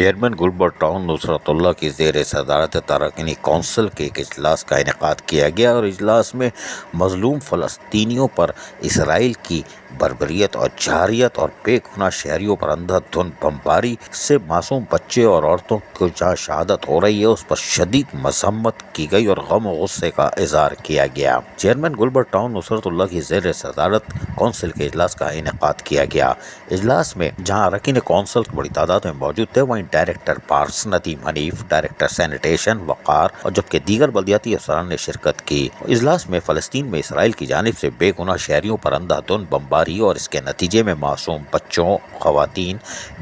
Chairman Gilbert town نصرت اللہ کی زیر صدارت تارکینی کونسل کے ایک اجلاس کا انعقاد کیا گیا اور اجلاس میں مظلوم فلسطینیوں پر اسرائیل کی بربریت اور جارحیت اور بے گناہ شہریوں پر اندھا دھند بمباری سے معصوم بچے اور عورتوں کو جہاں شہادت ہو رہی ہے اس پر شدید مذمت کی گئی اور غم و غصے کا اظہار کیا گیا۔ چیئرمین گلبرٹ ٹاؤن نصرت اللہ کی زیر صدارت کونسل کے اجلاس کا انعقاد کیا گیا۔ اجلاس میں جہاں اراکین کونسل بڑی تعداد میں موجود تھے وہیں director parks Nadeem Hanif, director sanitation Waqar اور جبکہ دیگر بلدیاتی افسران نے شرکت کی۔ اجلاس میں فلسطین میں اسرائیل کی جانب سے بے گناہ شہریوں پر اندھا دھند بمباری اور اس کے نتیجے میں معصوم بچوں، خواتین،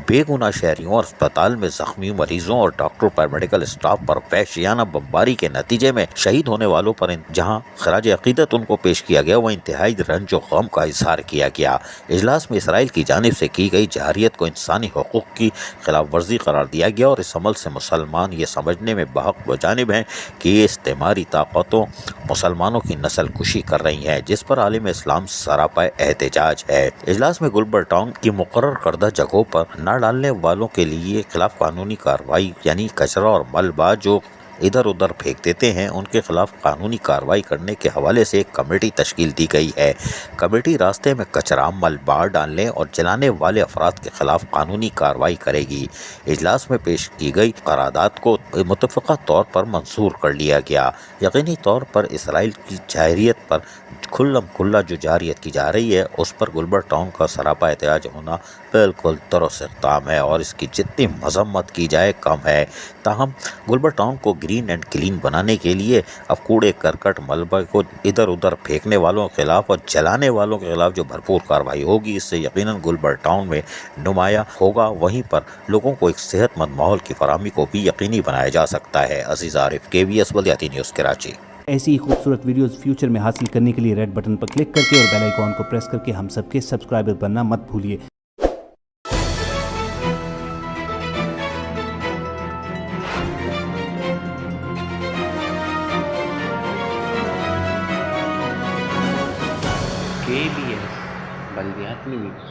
بے گناہ شہریوں اور اسپتال میں زخمی مریضوں اور ڈاکٹر پیرامیڈیکل اسٹاف پر وحشیانہ بمباری کے نتیجے میں شہید ہونے والوں پر جہاں خراج عقیدت ان کو پیش کیا گیا وہ انتہائی رنج و غم کا اظہار کیا گیا۔ اجلاس میں اسرائیل کی جانب سے کی گئی جارحیت کو انسانی حقوق کی خلاف ورزی قرار دیا گیا اور اس عمل سے مسلمان یہ سمجھنے میں بحق بجانب ہیں کہ یہ استعماری طاقتوں مسلمانوں کی نسل کشی کر رہی ہیں، جس پر عالم اسلام سراپا احتجاج ہے۔ اجلاس میں گلبرٹ ٹاؤن کی مقرر کردہ جگہوں پر نہ ڈالنے والوں کے لیے خلاف قانونی کارروائی یعنی کچرا اور ملبہ جو ادھر ادھر پھینک دیتے ہیں ان کے خلاف قانونی کارروائی کرنے کے حوالے سے ایک کمیٹی تشکیل دی گئی ہے۔ کمیٹی راستے میں کچرا، ملبہ ڈالنے اور جلانے والے افراد کے خلاف قانونی کارروائی کرے گی۔ اجلاس میں پیش کی گئی قرارداد کو متفقہ طور پر منظور کر لیا گیا۔ یقینی طور پر اسرائیل کی جارحیت پر کھلم کھلا جو جارحیت کی جا رہی ہے اس پر گلبرٹ ٹاؤن کا سراپا احتجاج ہونا بالکل درست اقدام ہے اور اس کی جتنی مذمت کی جائے کم ہے۔ تاہم گلبرٹ ٹاؤن کو گرین اینڈ کلین بنانے کے لیے اب کوڑے کرکٹ ملبہ کو ادھر ادھر پھینکنے والوں کے خلاف اور جلانے والوں کے خلاف جو بھرپور کارروائی ہوگی اس سے یقیناً گلبرٹ ٹاؤن میں نمایاں ہوگا، وہیں پر لوگوں کو ایک صحت مند ماحول کی فراہمی کو بھی یقینی بنایا جا سکتا ہے۔ عزیز عارف، KBS بلدیاتی نیوز کراچی۔ ایسی ہی خوبصورت ویڈیوز فیوچر میں حاصل کرنے کے لیے ریڈ بٹن پر کلک کر کے اور بیل آئیکن کو پریس کر کے ہم سب کے سبسکرائبر بننا مت بھولیے۔ KBS بلدیاتی نیوز